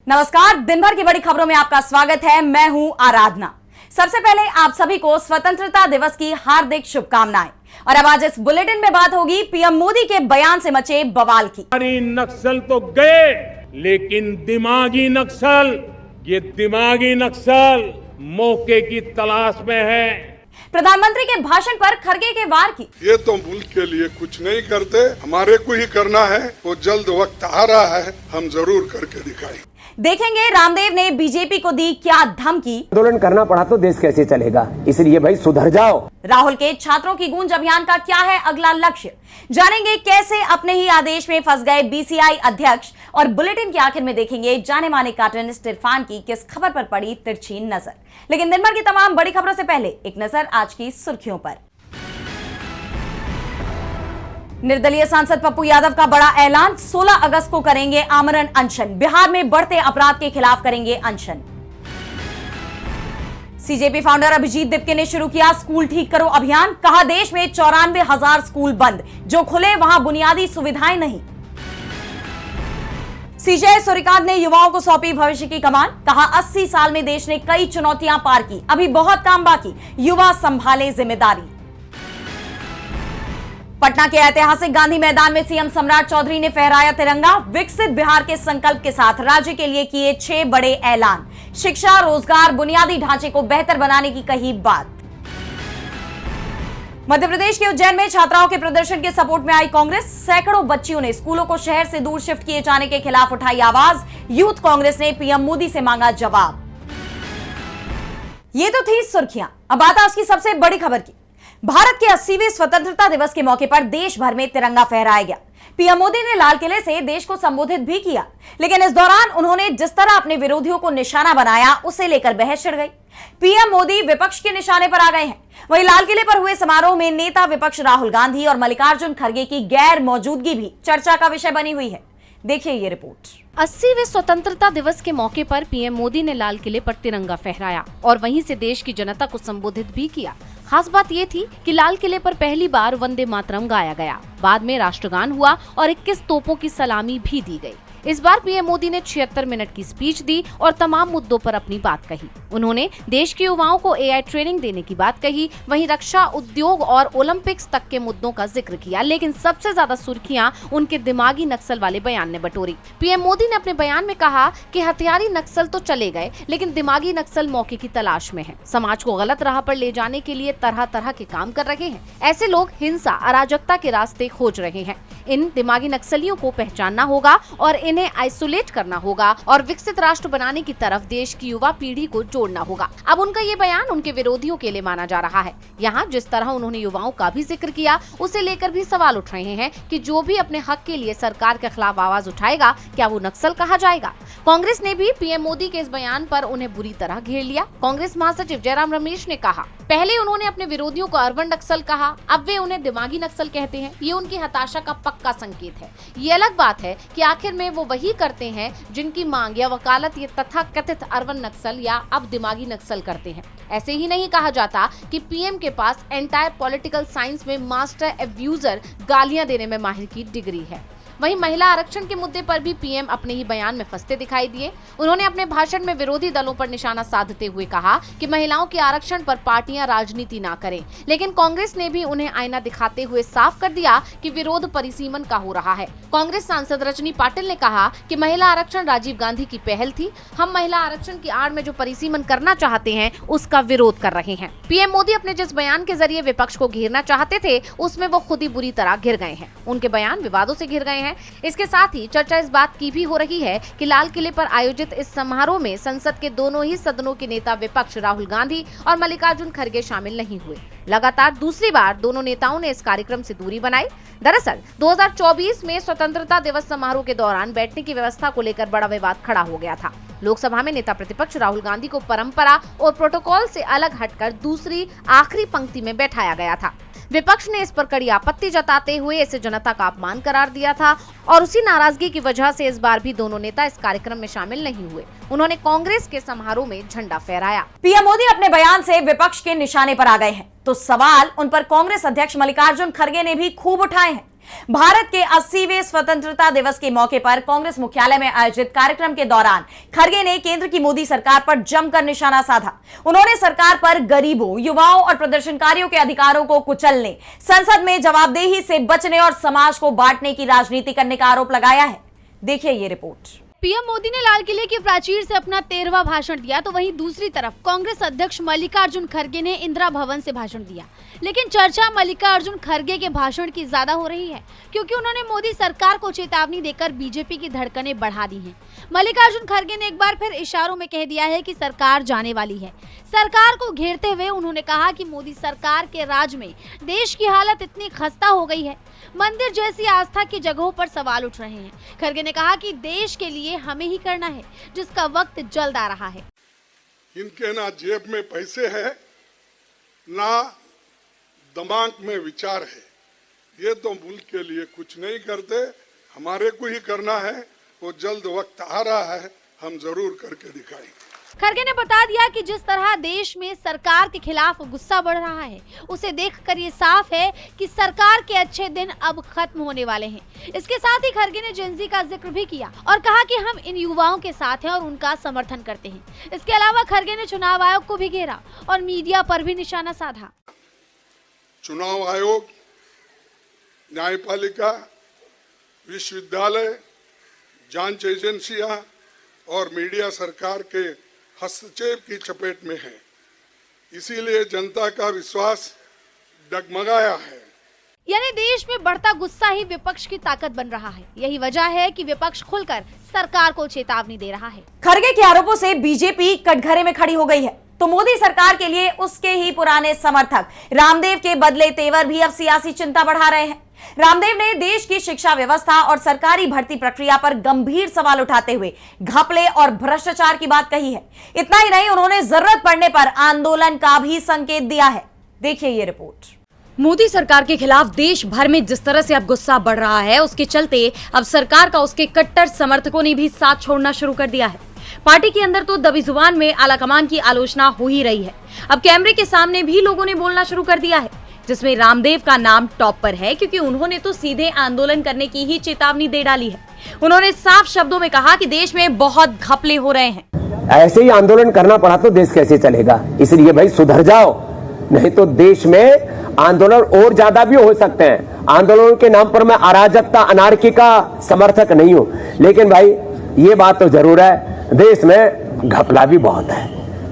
नमस्कार, दिन भर की बड़ी खबरों में आपका स्वागत है। मैं हूं आराधना। सबसे पहले आप सभी को स्वतंत्रता दिवस की हार्दिक शुभकामनाएं। और अब आज इस बुलेटिन में बात होगी पीएम मोदी के बयान से मचे बवाल की। नक्सल तो गए, लेकिन दिमागी नक्सल, ये दिमागी नक्सल मौके की तलाश में है। प्रधानमंत्री के भाषण पर खरगे के वार की। ये तो मुल्क के लिए कुछ नहीं करते, हमारे को ही करना है। वो जल्द वक्त आ रहा है, हम जरूर करके दिखाएंगे। देखेंगे रामदेव ने बीजेपी को दी क्या धमकी। आंदोलन करना पड़ा तो देश कैसे चलेगा, इसलिए भाई सुधर जाओ। राहुल के छात्रों की गूंज अभियान का क्या है अगला लक्ष्य, जानेंगे कैसे अपने ही आदेश में फंस गए बीसीआई अध्यक्ष। और बुलेटिन के आखिर में देखेंगे जाने माने कार्टूनिस्ट इरफान की किस खबर पर पड़ी तिरछी नजर। लेकिन दिन भर की तमाम बड़ी खबरों से पहले एक नजर आज की सुर्खियों पर। निर्दलीय सांसद पप्पू यादव का बड़ा ऐलान, 16 अगस्त को करेंगे आमरण अनशन। बिहार में बढ़ते अपराध के खिलाफ करेंगे अनशन। सीजेपी फाउंडर अभिजीत दिपके ने शुरू किया स्कूल ठीक करो अभियान। कहा देश में 94,000 स्कूल बंद, जो खुले वहां बुनियादी सुविधाएं नहीं। सीजे सूर्यकांत ने युवाओं को सौंपी भविष्य की कमान। कहा 80 साल में देश ने कई चुनौतियां पार की, अभी बहुत काम बाकी, युवा संभाले जिम्मेदारी। पटना के ऐतिहासिक गांधी मैदान में सीएम सम्राट चौधरी ने फहराया तिरंगा। विकसित बिहार के संकल्प के साथ राज्य के लिए किए 6 बड़े ऐलान। शिक्षा, रोजगार, बुनियादी ढांचे को बेहतर बनाने की कही बात। मध्य प्रदेश के उज्जैन में छात्राओं के प्रदर्शन के सपोर्ट में आई कांग्रेस। सैकड़ों बच्चियों ने स्कूलों को शहर से दूर शिफ्ट किए जाने के खिलाफ उठाई आवाज। यूथ कांग्रेस ने पीएम मोदी से मांगा जवाब। ये तो थी सुर्खियां। अब बात है उसकी सबसे बड़ी खबर की। भारत के 80वें स्वतंत्रता दिवस के मौके पर देश भर में तिरंगा फहराया गया। पीएम मोदी ने लाल किले से देश को संबोधित भी किया, लेकिन इस दौरान उन्होंने जिस तरह अपने विरोधियों को निशाना बनाया, उसे लेकर बहस छिड़ गई। पीएम मोदी विपक्ष के निशाने पर आ गए हैं। वहीं लाल किले पर हुए समारोह में नेता विपक्ष राहुल गांधी और मल्लिकार्जुन खड़गे की गैर मौजूदगी भी चर्चा का विषय बनी हुई है। देखिए ये रिपोर्ट। 80वें स्वतंत्रता दिवस के मौके पर पीएम मोदी ने लाल किले पर तिरंगा फहराया और वहीं से देश की जनता को संबोधित भी किया। खास बात ये थी कि लाल किले पर पहली बार वंदे मातरम गाया गया। बाद में राष्ट्रगान हुआ और 21 तोपों की सलामी भी दी गई। इस बार पीएम मोदी ने 76 मिनट की स्पीच दी और तमाम मुद्दों पर अपनी बात कही। उन्होंने देश के युवाओं को एआई ट्रेनिंग देने की बात कही। वहीं रक्षा, उद्योग और ओलंपिक्स तक के मुद्दों का जिक्र किया, लेकिन सबसे ज्यादा सुर्खियां उनके दिमागी नक्सल वाले बयान ने बटोरी। पीएम मोदी ने अपने बयान में कहा कि हथियारी नक्सल तो चले गए, लेकिन दिमागी नक्सल मौके की तलाश में है। समाज को गलत राह पर ले जाने के लिए तरह तरह के काम कर रहे हैं। ऐसे लोग हिंसा, अराजकता के रास्ते खोज रहे हैं। इन दिमागी नक्सलियों को पहचानना होगा और इन्हें आइसोलेट करना होगा और विकसित राष्ट्र बनाने की तरफ देश की युवा पीढ़ी को जोड़ना होगा। अब उनका ये बयान उनके विरोधियों के लिए माना जा रहा है। यहाँ जिस तरह उन्होंने युवाओं का भी जिक्र किया, उसे लेकर भी सवाल उठ रहे हैं कि जो भी अपने हक के लिए सरकार के खिलाफ आवाज उठाएगा, क्या वो नक्सल कहा जाएगा? कांग्रेस ने भी पीएम मोदी के इस बयान पर उन्हें बुरी तरह घेर लिया। कांग्रेस महासचिव जयराम रमेश ने कहा, पहले उन्होंने अपने विरोधियों को अर्बन नक्सल कहा, अब वे उन्हें दिमागी नक्सल कहते हैं। ये उनकी हताशा का पक्का संकेत है। ये अलग बात है कि आखिर में वो वही करते हैं जिनकी मांग या वकालत ये तथाकथित अर्बन नक्सल या अब दिमागी नक्सल करते हैं। ऐसे ही नहीं कहा जाता कि पीएम के पास एंटायर पॉलिटिकल साइंस में मास्टर एब्यूजर गालियां देने में माहिर की डिग्री है। वहीं महिला आरक्षण के मुद्दे पर भी पीएम अपने ही बयान में फंसते दिखाई दिए। उन्होंने अपने भाषण में विरोधी दलों पर निशाना साधते हुए कहा कि महिलाओं के आरक्षण पर पार्टियां राजनीति ना करें, लेकिन कांग्रेस ने भी उन्हें आईना दिखाते हुए साफ कर दिया कि विरोध परिसीमन का हो रहा है। कांग्रेस सांसद रजनी पाटिल ने कहा कि महिला आरक्षण राजीव गांधी की पहल थी। हम महिला आरक्षण की आड़ में जो परिसीमन करना चाहते हैं, उसका विरोध कर रहे हैं। पीएम मोदी अपने जिस बयान के जरिए विपक्ष को घेरना चाहते थे, उसमें वो खुद ही बुरी तरह घिर गए हैं। उनके बयान विवादों से घिर गए हैं। इसके साथ ही चर्चा इस बात की भी हो रही है कि लाल किले पर आयोजित इस समारोह में संसद के दोनों ही सदनों के नेता विपक्ष राहुल गांधी और मल्लिकार्जुन खड़गे शामिल नहीं हुए। लगातार दूसरी बार दोनों नेताओं ने इस कार्यक्रम से दूरी बनाई। दरअसल 2024 में स्वतंत्रता दिवस समारोह के दौरान बैठने की व्यवस्था को लेकर बड़ा विवाद खड़ा हो गया था। लोकसभा में नेता प्रतिपक्ष राहुल गांधी को परंपरा और प्रोटोकॉल से अलग हटकर दूसरी आखिरी पंक्ति में बैठाया गया था। विपक्ष ने इस पर कड़ी आपत्ति जताते हुए इसे जनता का अपमान करार दिया था और उसी नाराजगी की वजह से इस बार भी दोनों नेता इस कार्यक्रम में शामिल नहीं हुए। उन्होंने कांग्रेस के समारोह में झंडा फहराया। पीएम मोदी अपने बयान से विपक्ष के निशाने पर आ गए हैं, तो सवाल उन पर कांग्रेस अध्यक्ष मल्लिकार्जुन खड़गे ने भी खूब उठाए हैं। भारत के 80वें स्वतंत्रता दिवस के मौके पर कांग्रेस मुख्यालय में आयोजित कार्यक्रम के दौरान खड़गे ने केंद्र की मोदी सरकार पर जमकर निशाना साधा। उन्होंने सरकार पर गरीबों, युवाओं और प्रदर्शनकारियों के अधिकारों को कुचलने, संसद में जवाबदेही से बचने और समाज को बांटने की राजनीति करने का आरोप लगाया है। देखिए ये रिपोर्ट। पीएम मोदी ने लाल किले की प्राचीर से अपना 13वां भाषण दिया, तो वहीं दूसरी तरफ कांग्रेस अध्यक्ष मल्लिकार्जुन खड़गे ने इंदिरा भवन से भाषण दिया। लेकिन चर्चा मल्लिकार्जुन खड़गे के भाषण की ज्यादा हो रही है, क्योंकि उन्होंने मोदी सरकार को चेतावनी देकर बीजेपी की धड़कनें बढ़ा दी हैं। मल्लिकार्जुन खड़गे ने एक बार फिर इशारों में कह दिया है कि सरकार जाने वाली है। सरकार को घेरते हुए उन्होंने कहा कि मोदी सरकार के राज में देश की हालत इतनी खस्ता हो गई है, मंदिर जैसी आस्था की जगहों पर सवाल उठ रहे हैं। खड़गे ने कहा कि देश के लिए हमें ही करना है, जिसका वक्त जल्द आ रहा है। इनके ना जेब में पैसे है, ना दिमाग में विचार है। ये तो मुल्क के लिए कुछ नहीं करते, हमारे को ही करना है। वो जल्द वक्त आ रहा है, हम जरूर करके दिखाएंगे। खड़गे ने बता दिया कि जिस तरह देश में सरकार के खिलाफ गुस्सा बढ़ रहा है, उसे देखकर ये साफ है कि सरकार के अच्छे दिन अब खत्म होने वाले हैं। इसके साथ ही खड़गे ने जेन ज़ी का जिक्र भी किया और कहा कि हम इन युवाओं के साथ हैं और उनका समर्थन करते हैं। इसके अलावा खड़गे ने चुनाव आयोग को भी घेरा और मीडिया पर भी निशाना साधा। चुनाव आयोग, न्यायपालिका, विश्वविद्यालय, जांच एजेंसियां और मीडिया सरकार के हस्तक्षेप की चपेट में है, इसीलिए जनता का विश्वास डगमगाया है। यानी देश में बढ़ता गुस्सा ही विपक्ष की ताकत बन रहा है। यही वजह है कि विपक्ष खुलकर सरकार को चेतावनी दे रहा है। खड़गे के आरोपों से बीजेपी कटघरे में खड़ी हो गई है, तो मोदी सरकार के लिए उसके ही पुराने समर्थक रामदेव के बदले तेवर भी अब सियासी चिंता बढ़ा रहे हैं। रामदेव ने देश की शिक्षा व्यवस्था और सरकारी भर्ती प्रक्रिया पर गंभीर सवाल उठाते हुए घपले और भ्रष्टाचार की बात कही है। इतना ही नहीं, उन्होंने जरूरत पड़ने पर आंदोलन का भी संकेत दिया है। देखिए ये रिपोर्ट। मोदी सरकार के खिलाफ देश भर में जिस तरह से अब गुस्सा बढ़ रहा है, उसके चलते अब सरकार का उसके कट्टर समर्थकों ने भी साथ छोड़ना शुरू कर दिया है। पार्टी के अंदर तो दबी जुबान में आलाकमान की आलोचना हो ही रही है। अब कैमरे के सामने भी लोगों ने बोलना शुरू कर दिया है, जिसमें रामदेव का नाम टॉप पर है, क्योंकि उन्होंने तो सीधे आंदोलन करने की ही चेतावनी दे डाली है। उन्होंने साफ शब्दों में कहा कि देश में बहुत घपले हो रहे हैं। ऐसे ही आंदोलन करना पड़ा तो देश कैसे चलेगा, इसलिए भाई सुधर जाओ, नहीं तो देश में आंदोलन और ज्यादा भी हो सकते हैं। आंदोलन के नाम पर मैं अराजकता, अनार्की का समर्थक नहीं हूं, लेकिन भाई ये बात तो जरूर है, देश में घपला भी बहुत है।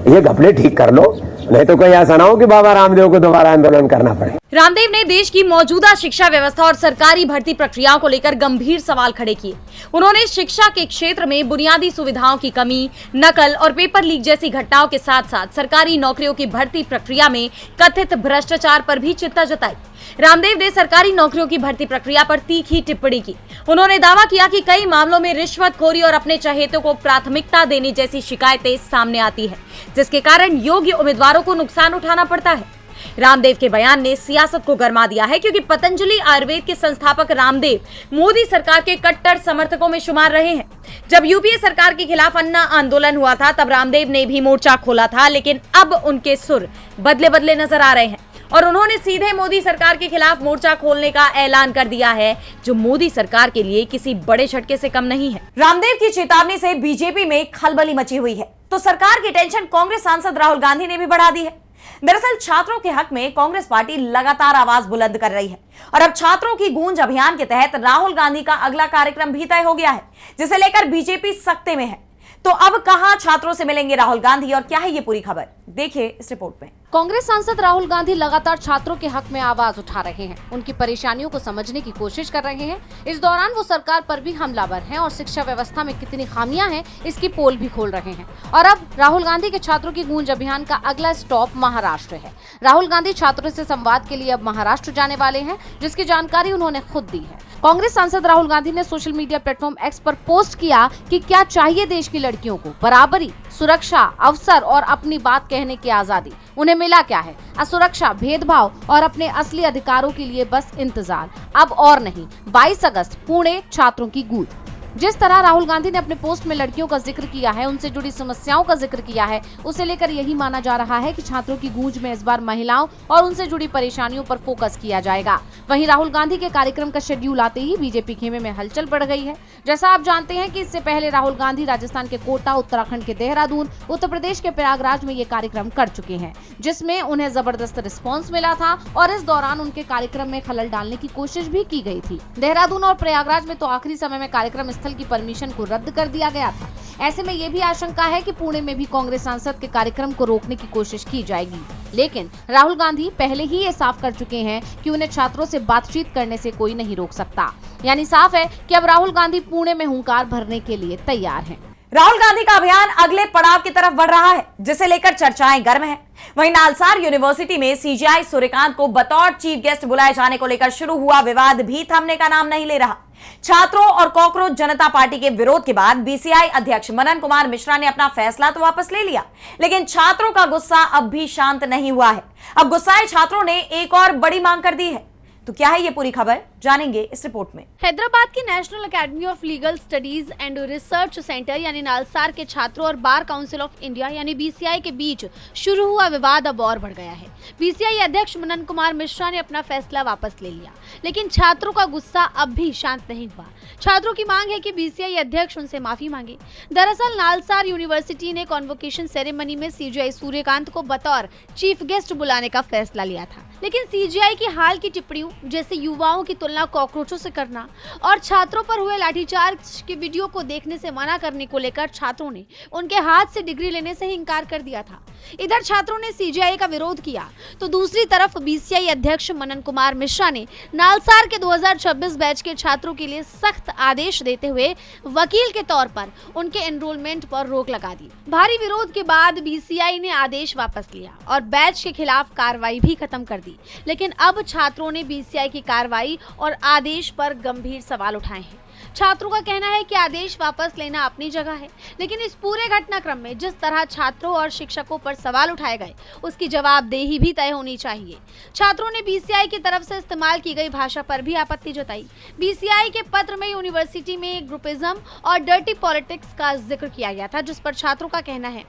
ये घपले ठीक कर लो, नहीं तो कोई ऐसा ना हो कि बाबा रामदेव को दोबारा आंदोलन करना पड़े। रामदेव ने देश की मौजूदा शिक्षा व्यवस्था और सरकारी भर्ती प्रक्रियाओं को लेकर गंभीर सवाल खड़े किए। उन्होंने शिक्षा के क्षेत्र में बुनियादी सुविधाओं की कमी, नकल और पेपर लीक जैसी घटनाओं के साथ साथ सरकारी नौकरियों की भर्ती प्रक्रिया में कथित भ्रष्टाचार पर भी चिंता जताई। रामदेव ने सरकारी नौकरियों की भर्ती प्रक्रिया पर तीखी टिप्पणी की। उन्होंने दावा किया कि कई मामलों में रिश्वतखोरी और अपने चहेतों को प्राथमिकता देने जैसी शिकायतें सामने आती है, जिसके कारण योग्य उम्मीदवारों को नुकसान उठाना पड़ता है। रामदेव के बयान ने सियासत को गरमा दिया है, क्योंकि पतंजलि आयुर्वेद के संस्थापक रामदेव मोदी सरकार के कट्टर समर्थकों में शुमार रहे हैं। जब यूपीए सरकार के खिलाफ अन्ना आंदोलन हुआ था, तब रामदेव ने भी मोर्चा खोला था, लेकिन अब उनके सुर बदले बदले नजर आ रहे हैं और उन्होंने सीधे मोदी सरकार के खिलाफ मोर्चा खोलने का ऐलान कर दिया है, जो मोदी सरकार के लिए किसी बड़े झटके से कम नहीं है। रामदेव की चेतावनी से बीजेपी में खलबली मची हुई है, तो सरकार की टेंशन कांग्रेस सांसद राहुल गांधी ने भी बढ़ा दी है। दरअसल छात्रों के हक में कांग्रेस पार्टी लगातार आवाज बुलंद कर रही है और अब छात्रों की गूंज अभियान के तहत राहुल गांधी का अगला कार्यक्रम भी तय हो गया है, जिसे लेकर बीजेपी सख्ते में है। तो अब कहां छात्रों से मिलेंगे राहुल गांधी और क्या है ये पूरी खबर, देखिए इस रिपोर्ट में। कांग्रेस सांसद राहुल गांधी लगातार छात्रों के हक में आवाज उठा रहे हैं, उनकी परेशानियों को समझने की कोशिश कर रहे हैं। इस दौरान वो सरकार पर भी हमलावर हैं और शिक्षा व्यवस्था में कितनी खामियां हैं इसकी पोल भी खोल रहे हैं। और अब राहुल गांधी के छात्रों की गूंज अभियान का अगला स्टॉप महाराष्ट्र है। राहुल गांधी छात्रों से संवाद के लिए अब महाराष्ट्र जाने वाले हैं, जिसकी जानकारी उन्होंने खुद दी है। कांग्रेस सांसद राहुल गांधी ने सोशल मीडिया प्लेटफॉर्म एक्स पर पोस्ट किया कि क्या चाहिए देश की लड़कियों को, बराबरी, सुरक्षा, अवसर और अपनी बात कहने की आजादी। उन्हें मिला क्या है? असुरक्षा, भेदभाव और अपने असली अधिकारों के लिए बस इंतजार। अब और नहीं। 22 अगस्त पुणे, छात्रों की गूंज। जिस तरह राहुल गांधी ने अपने पोस्ट में लड़कियों का जिक्र किया है, उनसे जुड़ी समस्याओं का जिक्र किया है, उसे लेकर यही माना जा रहा है कि छात्रों की गूंज में इस बार महिलाओं और उनसे जुड़ी परेशानियों पर फोकस किया जाएगा। वहीं राहुल गांधी के कार्यक्रम का शेड्यूल आते ही बीजेपी खेमे में हलचल बढ़ गई है। जैसा आप जानते हैं कि इससे पहले राहुल गांधी राजस्थान के कोटा, उत्तराखंड के देहरादून, उत्तर प्रदेश के प्रयागराज में ये कार्यक्रम कर चुके हैं, जिसमें उन्हें जबरदस्त रिस्पॉन्स मिला था और इस दौरान उनके कार्यक्रम में खलल डालने की कोशिश भी की गई थी। देहरादून और प्रयागराज में तो आखिरी समय में कार्यक्रम स्थल की परमिशन को रद्द कर दिया गया था। ऐसे में ये भी आशंका है कि पुणे में भी कांग्रेस सांसद के कार्यक्रम को रोकने की कोशिश की जाएगी। लेकिन राहुल गांधी पहले ही ये साफ कर चुके हैं कि उन्हें छात्रों से बातचीत करने से कोई नहीं रोक सकता। यानी साफ है कि अब राहुल गांधी पुणे में हुंकार भरने के लिए तैयार हैं। राहुल गांधी का अभियान अगले पड़ाव की तरफ बढ़ रहा है, जिसे लेकर चर्चाएं गर्म हैं। वहीं नालसार यूनिवर्सिटी में सीजीआई सूर्यकांत को बतौर चीफ गेस्ट बुलाए जाने को लेकर शुरू हुआ विवाद भी थमने का नाम नहीं ले रहा। छात्रों और कॉकरोच जनता पार्टी के विरोध के बाद बीसीआई अध्यक्ष मनन कुमार मिश्रा ने अपना फैसला तो वापस ले लिया, लेकिन छात्रों का गुस्सा अब भी शांत नहीं हुआ है। अब गुस्साए छात्रों ने एक और बड़ी मांग कर दी है। तो क्या है ये पूरी खबर, जानेंगे इस रिपोर्ट में। हैदराबाद की national academy of legal studies and research centre यानी नालसार के छात्रों और बार काउंसिल ऑफ इंडिया यानी बीसीआई के बीच शुरू हुआ विवाद अब और बढ़ गया है। बीसीआई अध्यक्ष मनन कुमार मिश्रा ने अपना फैसला वापस ले लिया, लेकिन छात्रों का गुस्सा अब भी शांत नहीं हुआ। छात्रों की मांग है कि बीसीआई अध्यक्ष उनसे माफी मांगे। दरअसल नालसार यूनिवर्सिटी ने कॉन्वोकेशन सेरेमनी में सीजीआई सूर्यकांत को बतौर चीफ गेस्ट बुलाने का फैसला लिया था, लेकिन सीजीआई की हाल की टिप्पणियों जैसे युवाओं की तुलना कॉकरोचों से करना और छात्रों पर हुए लाठीचार्ज की वीडियो को देखने से मना करने को लेकर छात्रों ने उनके हाथ से डिग्री लेने से ही इंकार कर दिया था। इधर छात्रों ने सीजीआई का विरोध किया, तो दूसरी तरफ बीसीआई अध्यक्ष मनन कुमार मिश्रा ने नालसार के 2026 बैच के छात्रों के लिए सख्त आदेश देते हुए वकील के तौर पर उनके एनरोलमेंट पर रोक लगा दी। भारी विरोध के बाद बीसीआई ने आदेश वापस लिया और बैच के खिलाफ कार्रवाई भी खत्म कर दी, लेकिन अब छात्रों ने बीसीआई की कार्रवाई और आदेश पर गंभीर सवाल उठाए हैं। छात्रों का कहना है कि आदेश वापस लेना अपनी जगह है, लेकिन इस पूरे घटनाक्रम में जिस तरह छात्रों और शिक्षकों पर सवाल उठाए गए, उसकी जवाबदेही भी तय होनी चाहिए। छात्रों ने बीसीआई की तरफ से इस्तेमाल की गई भाषा पर भी आपत्ति जताई। बीसीआई के पत्र में यूनिवर्सिटी में ग्रुपिज्म और डर्टी पॉलिटिक्स का जिक्र किया गया था, जिस पर छात्रों का कहना है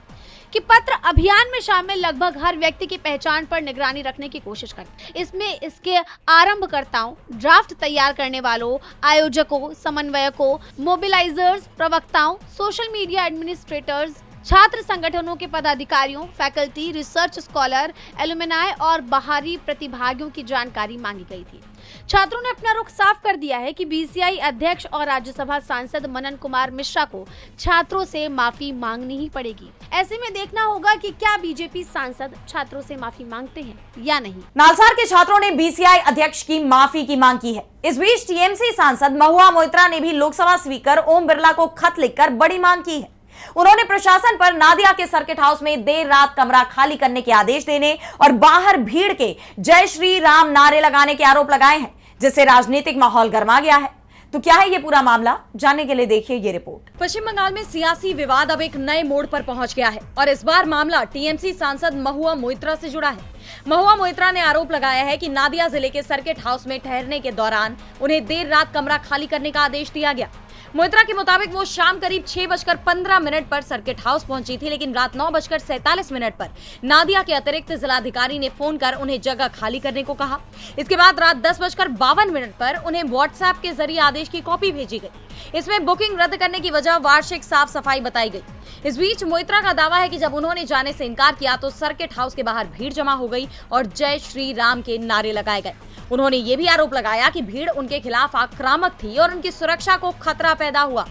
कि पत्र अभियान में शामिल लगभग हर व्यक्ति की पहचान पर निगरानी रखने की कोशिश करते। इसमें इसके आरंभकर्ताओं, ड्राफ्ट तैयार करने वालों, आयोजकों, समन्वयकों, मोबिलाइजर्स, प्रवक्ताओं, सोशल मीडिया एडमिनिस्ट्रेटर्स, छात्र संगठनों के पदाधिकारियों, फैकल्टी, रिसर्च स्कॉलर, एलुमनाई और बाहरी प्रतिभागियों की जानकारी मांगी गई थी। छात्रों ने अपना रुख साफ कर दिया है कि बीसीआई अध्यक्ष और राज्यसभा सांसद मनन कुमार मिश्रा को छात्रों से माफी मांगनी ही पड़ेगी। ऐसे में देखना होगा कि क्या बीजेपी सांसद छात्रों से माफी मांगते हैं या नहीं। नालसार के छात्रों ने बीसीआई अध्यक्ष की माफी की मांग की है। इस बीच टीएमसी सांसद महुआ मोइत्रा ने भी लोकसभा स्पीकर ओम बिरला को खत लिखकर बड़ी मांग की है। उन्होंने प्रशासन पर नादिया के सर्किट हाउस में देर रात कमरा खाली करने के आदेश देने और बाहर भीड़ के जय श्री राम नारे लगाने के आरोप लगाए हैं, जिससे राजनीतिक माहौल गर्मा गया है। तो क्या है ये पूरा मामला, जानने के लिए देखिए ये रिपोर्ट। पश्चिम बंगाल में सियासी विवाद अब एक नए मोड़ पर पहुंच गया है और इस बार मामला टीएमसी सांसद महुआ मोइत्रा से जुड़ा है। महुआ मोइत्रा ने आरोप लगाया है कि नादिया जिले के सर्किट हाउस में ठहरने के दौरान उन्हें देर रात कमरा खाली करने का आदेश दिया गया। मोइत्रा के मुताबिक वो शाम करीब 6:15 पर सर्किट हाउस पहुंची थी, लेकिन रात 9:47 पर नादिया के अतिरिक्त जिलाधिकारी ने फोन कर उन्हें जगह खाली करने को कहा। इसके बाद रात 10:52 पर उन्हें व्हाट्सएप के जरिए आदेश की कॉपी भेजी गई। इसमें बुकिंग रद्द करने की वजह वार्षिक साफ सफाई बताई गई। इस बीच मोइत्रा का दावा है कि जब उन्होंने जाने से इनकार किया तो सर्किट हाउस के बाहर भीड़ जमा हो गई और जय श्री राम के नारे लगाए गए। उन्होंने ये भी आरोप लगाया कि भीड़ उनके खिलाफ आक्रामक थी और उनकी सुरक्षा को खतरा पैदा हुआ।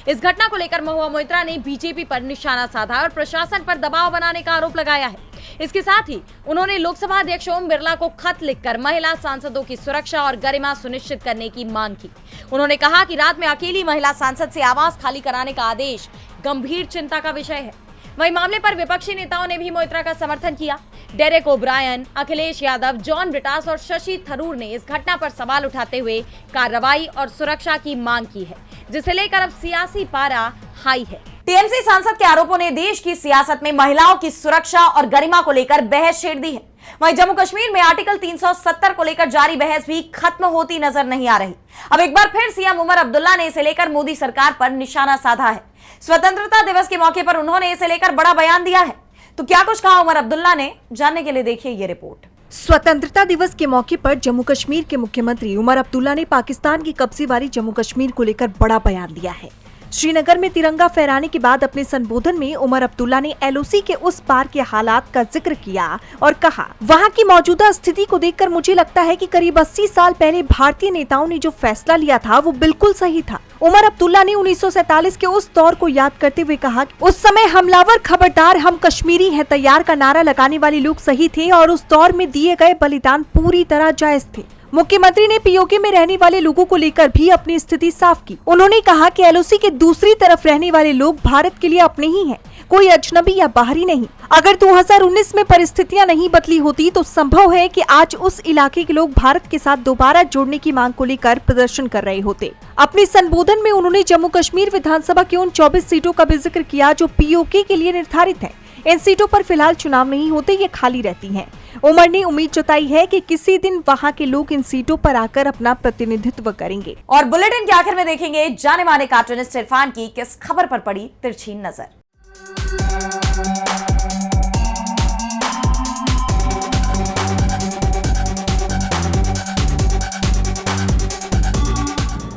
इस घटना को लेकर महुआ मोइत्रा ने बीजेपी पर निशाना साधा और प्रशासन पर दबाव बनाने का आरोप लगाया है। इसके साथ ही उन्होंने लोकसभा अध्यक्ष ओम बिरला को खत लिखकर महिला सांसदों की सुरक्षा और गरिमा सुनिश्चित करने की मांग की। उन्होंने कहा कि रात में अकेली महिला सांसद से आवास खाली कराने का आदेश गंभीर चिंता का विषय है। वहीं मामले पर विपक्षी नेताओं ने भी मोइत्रा का समर्थन किया। Derek O'Brien, Akhilesh Yadav, John Brittas और शशि थरूर ने इस घटना पर सवाल उठाते हुए कार्रवाई और सुरक्षा की मांग की है, जिसे लेकर अब सियासी पारा हाई है। टीएमसी सांसद के आरोपों ने देश की सियासत में महिलाओं की सुरक्षा और गरिमा को लेकर बहस छेड़ दी है। वहीं जम्मू कश्मीर में आर्टिकल 370 को लेकर जारी बहस भी खत्म होती नजर नहीं आ रही। अब एक बार फिर सीएम उमर अब्दुल्ला ने इसे लेकर मोदी सरकार पर निशाना साधा है। स्वतंत्रता दिवस के मौके पर उन्होंने इसे लेकर बड़ा बयान दिया है। तो क्या कुछ कहा उमर अब्दुल्ला ने, जानने के लिए देखिए ये रिपोर्ट। स्वतंत्रता दिवस के मौके पर जम्मू कश्मीर के मुख्यमंत्री उमर अब्दुल्ला ने पाकिस्तान की कब्जे वाली जम्मू कश्मीर को लेकर बड़ा बयान दिया है। श्रीनगर में तिरंगा फहराने के बाद अपने संबोधन में उमर अब्दुल्ला ने एलओसी के उस पार के हालात का जिक्र किया और कहा, वहां की मौजूदा स्थिति को देखकर मुझे लगता है कि करीब 80 साल पहले भारतीय नेताओं ने जो फैसला लिया था वो बिल्कुल सही था। उमर अब्दुल्ला ने 1947 के उस दौर को याद करते हुए कहा, उस समय हमलावर खबरदार हम कश्मीरी हैं तैयार का नारा लगाने वाले लोग सही थे और उस दौर में दिए गए बलिदान पूरी तरह जायज थे। मुख्यमंत्री ने पीओके में रहने वाले लोगों को लेकर भी अपनी स्थिति साफ की। उन्होंने कहा कि एलओसी के दूसरी तरफ रहने वाले लोग भारत के लिए अपने ही हैं, कोई अजनबी या बाहरी नहीं। अगर 2019 में परिस्थितियां नहीं बदली होती तो संभव है कि आज उस इलाके के लोग भारत के साथ दोबारा जोड़ने की मांग को लेकर प्रदर्शन कर रहे होते। अपने संबोधन में उन्होंने जम्मू कश्मीर विधानसभा की उन 24 सीटों का भी जिक्र किया जो पीओके के लिए निर्धारित है। इन सीटों पर फिलहाल चुनाव नहीं होते, ये खाली रहती हैं। उमर ने उम्मीद जताई है कि किसी दिन वहां के लोग इन सीटों पर आकर अपना प्रतिनिधित्व करेंगे। और बुलेटिन के आखिर में देखेंगे जाने माने कार्टूनिस्ट इरफान की किस खबर पर पड़ी तिरछी नजर।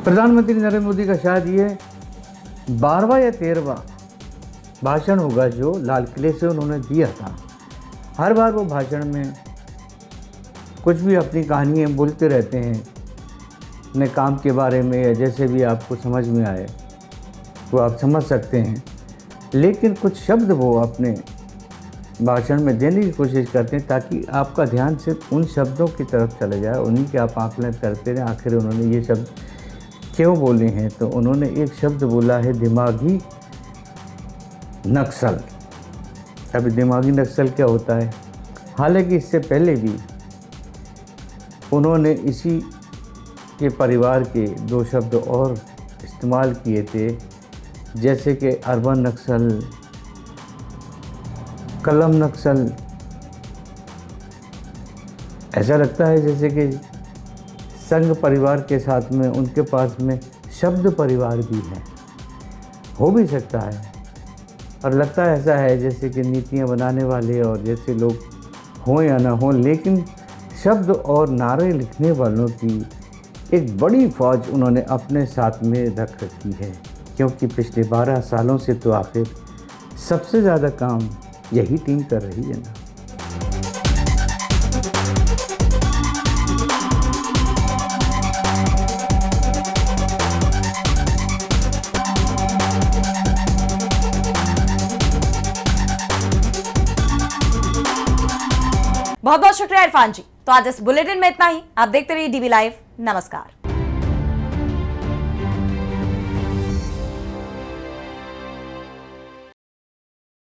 प्रधानमंत्री नरेंद्र मोदी का शायद ये 12वां या 13वां भाषण होगा जो लाल किले से उन्होंने दिया था। हर बार वो भाषण में कुछ भी अपनी कहानियाँ बोलते रहते हैं अपने काम के बारे में या जैसे भी आपको समझ में आए वो आप समझ सकते हैं, लेकिन कुछ शब्द वो अपने भाषण में देने की कोशिश करते हैं ताकि आपका ध्यान सिर्फ उन शब्दों की तरफ चले जाए, उन्हीं के आप आकलन करते रहें आखिर उन्होंने ये शब्द क्यों बोले हैं। तो उन्होंने एक शब्द बोला है दिमागी नक्सल। अभी दिमागी नक्सल क्या होता है, हालांकि इससे पहले भी उन्होंने इसी के परिवार के 2 शब्द और इस्तेमाल किए थे, जैसे कि अर्बन नक्सल, कलम नक्सल। ऐसा लगता है जैसे कि संघ परिवार के साथ में उनके पास में शब्द परिवार भी है, हो भी सकता है। और लगता ऐसा है जैसे कि नीतियां बनाने वाले और जैसे लोग हों या ना हों, लेकिन शब्द और नारे लिखने वालों की एक बड़ी फौज उन्होंने अपने साथ में रख रखी है, क्योंकि पिछले 12 सालों से तो आखिर सबसे ज़्यादा काम यही टीम कर रही है ना। बहुत बहुत शुक्रिया इरफान जी। तो आज इस बुलेटिन में इतना ही। आप देखते रहिए डीवी लाइव। नमस्कार।